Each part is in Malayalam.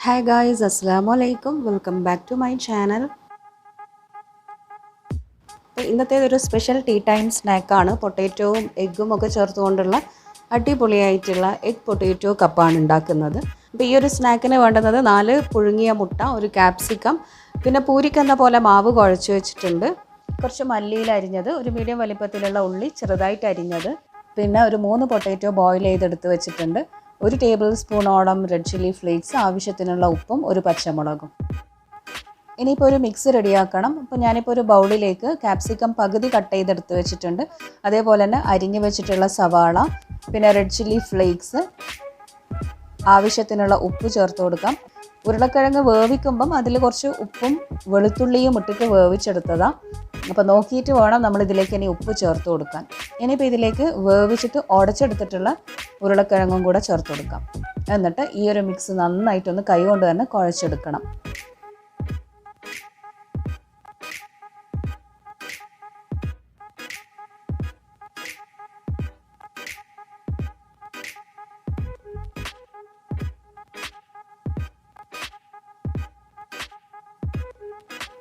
Hi guys, Assalamu alaikum. Welcome back to my channel. ഇന്നത്തെ ഒരു സ്പെഷ്യൽ ടീ ടൈം സ്നാക്കാണ്. പൊട്ടാറ്റോയും എഗ്ഗും ഒക്കെ ചേർത്തുകൊണ്ടുള്ള അടിപൊളിയായിട്ടുള്ള എഗ് പൊട്ടാറ്റോ കപ്പാണ് ഉണ്ടാക്കുന്നത്. അപ്പോൾ ഈ ഒരു സ്നാക്കിന് വേണ്ടുന്നത് 4 പുഴുങ്ങിയ മുട്ട, ഒരു ക്യാപ്സിക്കം, പിന്നെ പൂരിക്കെന്ന പോലെ മാവ് കുഴച്ച് വെച്ചിട്ടുണ്ട്, കുറച്ച് മല്ലിയില അരിഞ്ഞത്, ഒരു മീഡിയം വലിപ്പത്തിലുള്ള ഉള്ളി ചെറുതായിട്ട് അരിഞ്ഞത്, പിന്നെ ഒരു 3 പൊട്ടാറ്റോ ബോയിൽ ചെയ്തെടുത്ത് വെച്ചിട്ടുണ്ട്, ഒരു ടേബിൾ സ്പൂണോളം റെഡ് ചില്ലി ഫ്ലേക്സ്, ആവശ്യത്തിനുള്ള ഉപ്പും ഒരു പച്ചമുളകും. ഇനിയിപ്പോൾ ഒരു മിക്സ് റെഡിയാക്കണം. അപ്പോൾ ഞാനിപ്പോൾ ഒരു ബൗളിലേക്ക് ക്യാപ്സിക്കം പകുതി കട്ട് ചെയ്തെടുത്ത് വെച്ചിട്ടുണ്ട്, അതേപോലെ തന്നെ അരിഞ്ഞ് വെച്ചിട്ടുള്ള സവാള, പിന്നെ റെഡ് ചില്ലി ഫ്ലേക്സ്, ആവശ്യത്തിനുള്ള ഉപ്പ് ചേർത്ത് കൊടുക്കാം. ഉരുളക്കിഴങ്ങ് വേവിക്കുമ്പം അതിൽ കുറച്ച് ഉപ്പും വെളുത്തുള്ളിയും ഇട്ടിട്ട് വേവിച്ചെടുത്തതാണ്. അപ്പോൾ നോക്കിയിട്ട് വേണം നമ്മളിതിലേക്ക് ഇനി ഉപ്പ് ചേർത്ത് കൊടുക്കാൻ. ഇനിയിപ്പോൾ ഇതിലേക്ക് വേവിച്ചിട്ട് ഉടച്ചെടുത്തിട്ടുള്ള ഉരുളക്കിഴങ്ങും കൂടെ ചേർത്ത് കൊടുക്കാം. എന്നിട്ട് ഈ ഒരു മിക്സ് നന്നായിട്ടൊന്ന് കൈ കൊണ്ട് തന്നെ കുഴച്ചെടുക്കണം.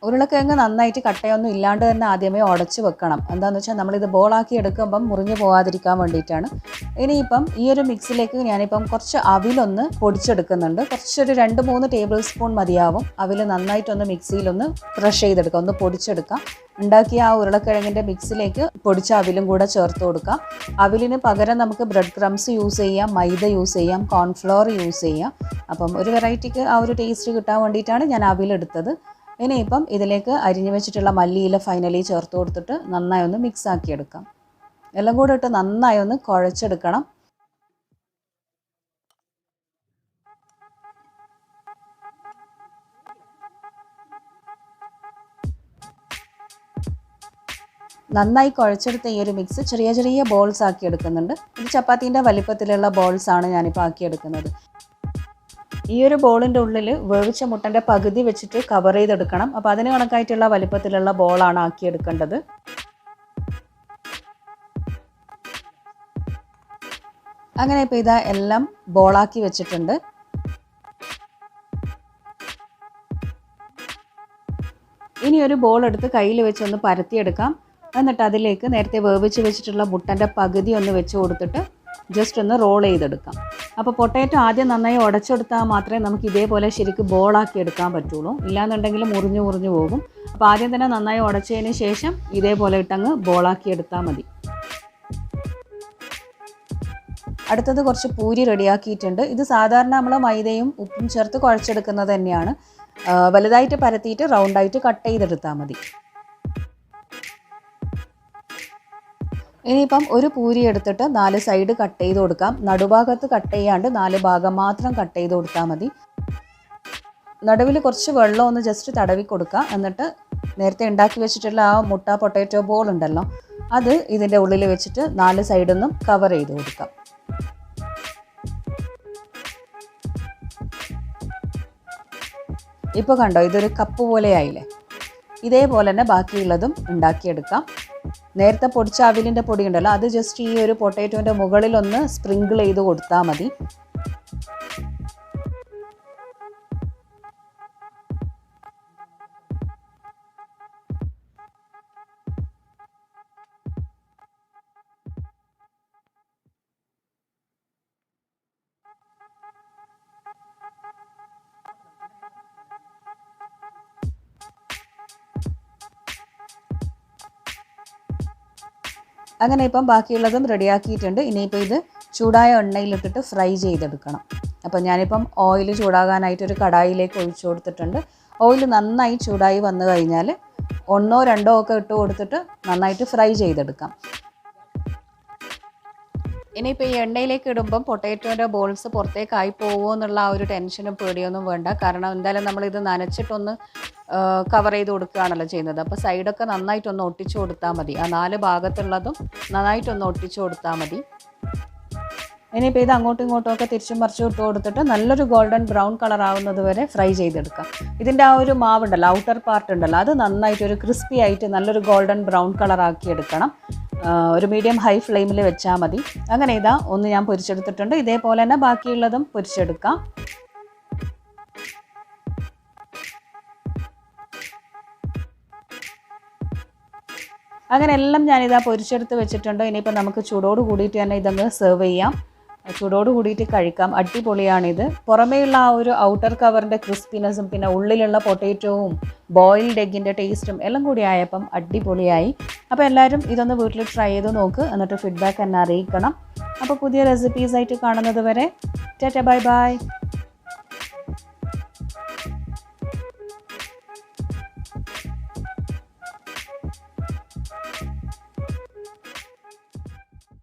ഉരുളക്കിഴങ്ങ് നന്നായിട്ട് കട്ടയൊന്നും ഇല്ലാണ്ട് തന്നെ ആദ്യമേ ഉടച്ച് വെക്കണം. എന്താണെന്ന് വെച്ചാൽ നമ്മളിത് ബോളാക്കി എടുക്കുമ്പം മുറിഞ്ഞു പോകാതിരിക്കാൻ വേണ്ടിയിട്ടാണ്. ഇനിയിപ്പം ഈ ഒരു മിക്സിലേക്ക് ഞാനിപ്പം കുറച്ച് അവിലൊന്ന് പൊടിച്ചെടുക്കുന്നുണ്ട്. കുറച്ചൊരു 2-3 ടേബിൾ സ്പൂൺ മതിയാവും. അവിൽ നന്നായിട്ടൊന്ന് മിക്സിയിലൊന്ന് ക്രഷ് ചെയ്തെടുക്കാം, ഒന്ന് പൊടിച്ചെടുക്കാം. ഉണ്ടാക്കിയ ആ ഉരുളക്കിഴങ്ങിൻ്റെ മിക്സിലേക്ക് പൊടിച്ച അവിലും കൂടെ ചേർത്ത് കൊടുക്കാം. അവിലിന് പകരം നമുക്ക് ബ്രെഡ് ക്രംസ് യൂസ് ചെയ്യാം, മൈദ യൂസ് ചെയ്യാം, കോൺഫ്ലോർ യൂസ് ചെയ്യാം. അപ്പം ഒരു വെറൈറ്റിക്ക് ആ ഒരു ടേസ്റ്റ് കിട്ടാൻ വേണ്ടിയിട്ടാണ് ഞാൻ അവിലെടുത്തത്. ഇനിയിപ്പം ഇതിലേക്ക് അരിഞ്ഞു വെച്ചിട്ടുള്ള മല്ലിയില ഫൈനലി ചേർത്ത് കൊടുത്തിട്ട് നന്നായി ഒന്ന് മിക്സ് ആക്കി എടുക്കാം. എല്ലാം കൂടെ ഇട്ട് നന്നായി ഒന്ന് കുഴച്ചെടുക്കണം. നന്നായി കുഴച്ചെടുത്ത ഈ ഒരു മിക്സ് ചെറിയ ചെറിയ ബോൾസ് ആക്കി എടുക്കുന്നുണ്ട്. ഇത് ചപ്പാത്തീൻ്റെ വലിപ്പത്തിലുള്ള ബോൾസാണ് ഞാനിപ്പോൾ ആക്കിയെടുക്കുന്നത്. ഈ ഒരു ബോളിൻ്റെ ഉള്ളിൽ വേവിച്ച മുട്ടൻ്റെ പകുതി വെച്ചിട്ട് കവർ ചെയ്തെടുക്കണം. അപ്പോൾ അതിന് കണക്കായിട്ടുള്ള വലിപ്പത്തിലുള്ള ബോളാണ് ആക്കിയെടുക്കേണ്ടത്. അങ്ങനെ ഇപ്പോൾ ഇതാ എല്ലാം ബോളാക്കി വെച്ചിട്ടുണ്ട്. ഇനി ഒരു ബോൾ എടുത്ത് കയ്യിൽ വെച്ചൊന്ന് പരത്തിയെടുക്കാം. എന്നിട്ട് അതിലേക്ക് നേരത്തെ വേവിച്ച് വെച്ചിട്ടുള്ള മുട്ടൻ്റെ പകുതി ഒന്ന് വെച്ച് കൊടുത്തിട്ട് ജസ്റ്റ് ഒന്ന് റോൾ ചെയ്തെടുക്കാം. അപ്പോൾ പൊട്ടാറ്റോ ആദ്യം നന്നായി ഉടച്ചെടുത്താൽ മാത്രമേ നമുക്ക് ഇതേപോലെ ശരിക്കും ബോളാക്കി എടുക്കാൻ പറ്റുള്ളൂ. ഇല്ലാന്നുണ്ടെങ്കിൽ മുറിഞ്ഞു പോകും. അപ്പോൾ ആദ്യം തന്നെ നന്നായി ഉടച്ചതിന് ശേഷം ഇതേപോലെ ഇട്ടങ്ങ് ബോളാക്കി എടുത്താൽ മതി. അടുത്തത് കുറച്ച് പൂരി റെഡിയാക്കിയിട്ടുണ്ട്. ഇത് സാധാരണ നമ്മൾ മൈദയും ഉപ്പും ചേർത്ത് കുഴച്ചെടുക്കുന്നത് തന്നെയാണ്. വലുതായിട്ട് പരത്തിയിട്ട് റൗണ്ടായിട്ട് കട്ട് ചെയ്തെടുത്താൽ മതി. ഇനിയിപ്പം ഒരു പൂരി എടുത്തിട്ട് 4 സൈഡ് കട്ട് ചെയ്ത് കൊടുക്കാം. നടുഭാഗത്ത് കട്ട് ചെയ്യാണ്ട് 4 ഭാഗം മാത്രം കട്ട് ചെയ്ത് കൊടുത്താൽ മതി. നടുവിൽ കുറച്ച് വെള്ളം ഒന്ന് ജസ്റ്റ് തടവി കൊടുക്കുക. എന്നിട്ട് നേരത്തെ ഉണ്ടാക്കി വെച്ചിട്ടുള്ള ആ മുട്ട പൊട്ടാറ്റോ ബോൾ ഉണ്ടല്ലോ, അത് ഇതിൻ്റെ ഉള്ളിൽ വെച്ചിട്ട് 4 സൈഡിൽ നിന്നും കവർ ചെയ്ത് കൊടുക്കാം. ഇപ്പോൾ കണ്ടോ, ഇതൊരു കപ്പ് പോലെ ആയില്ലേ. ഇതേപോലെ തന്നെ ബാക്കിയുള്ളതും ഉണ്ടാക്കിയെടുക്കാം. നേരത്തെ പൊടിച്ച അവിലിൻ്റെ പൊടി ഉണ്ടല്ലോ, അത് ജസ്റ്റ് ഈ ഒരു പൊട്ടാറ്റോൻ്റെ മുകളിലൊന്ന് സ്പ്രിങ്കിൾ ചെയ്ത് കൊടുത്താൽ മതി. അങ്ങനെ ഇപ്പം ബാക്കിയുള്ളതും റെഡിയാക്കിയിട്ടുണ്ട്. ഇനിയിപ്പോൾ ഇത് ചൂടായ എണ്ണയിലിട്ടിട്ട് ഫ്രൈ ചെയ്തെടുക്കണം. അപ്പോൾ ഞാനിപ്പം ഓയിൽ ചൂടാകാനായിട്ടൊരു കടായിലേക്ക് ഒഴിച്ചു കൊടുത്തിട്ടുണ്ട്. ഓയിൽ നന്നായി ചൂടായി വന്നു കഴിഞ്ഞാൽ 1 or 2 ഒക്കെ ഇട്ട് കൊടുത്തിട്ട് നന്നായിട്ട് ഫ്രൈ ചെയ്തെടുക്കാം. ഇനിയിപ്പോൾ ഈ എണ്ണയിലേക്ക് ഇടുമ്പം പൊട്ടാറ്റോൻ്റെ ബോൾസ് പുറത്തേക്കായി പോകുമോ എന്നുള്ള ആ ഒരു ടെൻഷനും പേടിയൊന്നും വേണ്ട. കാരണം എന്തായാലും നമ്മളിത് നനച്ചിട്ടൊന്ന് കവർ ചെയ്ത് കൊടുക്കുകയാണല്ലോ ചെയ്യുന്നത്. അപ്പോൾ സൈഡൊക്കെ നന്നായിട്ടൊന്ന് ഒട്ടിച്ചു കൊടുത്താൽ മതി. ആ 4 ഭാഗത്തുള്ളതും നന്നായിട്ടൊന്ന് ഒട്ടിച്ചു കൊടുത്താൽ മതി. ഇനിയിപ്പോൾ ഇത് അങ്ങോട്ടും ഇങ്ങോട്ടും ഒക്കെ തിരിച്ചും മറിച്ചും ഇട്ട് കൊടുത്തിട്ട് നല്ലൊരു ഗോൾഡൻ ബ്രൗൺ കളർ ആവുന്നത് വരെ ഫ്രൈ ചെയ്തെടുക്കാം. ഇതിൻ്റെ ആ ഒരു മാവുണ്ടല്ലോ, ഔട്ടർ പാർട്ട് ഉണ്ടല്ലോ, അത് നന്നായിട്ടൊരു ക്രിസ്പി ആയിട്ട് നല്ലൊരു ഗോൾഡൻ ബ്രൗൺ കളർ ആക്കി എടുക്കണം. ഒരു മീഡിയം ഹൈ ഫ്ലെയിമിൽ വെച്ചാൽ മതി. അങ്ങനെ ഇതാ ഒന്ന് ഞാൻ പൊരിച്ചെടുത്തിട്ടുണ്ട്. ഇതേപോലെ തന്നെ ബാക്കിയുള്ളതും പൊരിച്ചെടുക്കാം. അങ്ങനെ എല്ലാം ഞാനിതാ പൊരിച്ചെടുത്ത് വെച്ചിട്ടുണ്ട്. ഇനിയിപ്പോൾ നമുക്ക് ചൂടോട് കൂടിയിട്ട് തന്നെ ഇതങ്ങ് സെർവ് ചെയ്യാം. ചൂടോട് കൂടിയിട്ട് കഴിക്കാം. അടിപൊളിയാണിത്. പുറമേയുള്ള ആ ഒരു ഔട്ടർ കവറിൻ്റെ ക്രിസ്പിനെസ്സും പിന്നെ ഉള്ളിലുള്ള പൊട്ടേറ്റോവും ബോയിൽഡ് എഗ്ഗിൻ്റെ ടേസ്റ്റും എല്ലാം കൂടി ആയപ്പം അടിപൊളിയായി. അപ്പോൾ എല്ലാവരും ഇതൊന്ന് വീട്ടിൽ ട്രൈ ചെയ്ത് നോക്ക്. എന്നിട്ട് ഫീഡ്ബാക്ക് എന്നെ അറിയിക്കണം. അപ്പോൾ പുതിയ റെസിപ്പീസായിട്ട് കാണുന്നത് വരെ ടാറ്റ ബൈ ബൈ.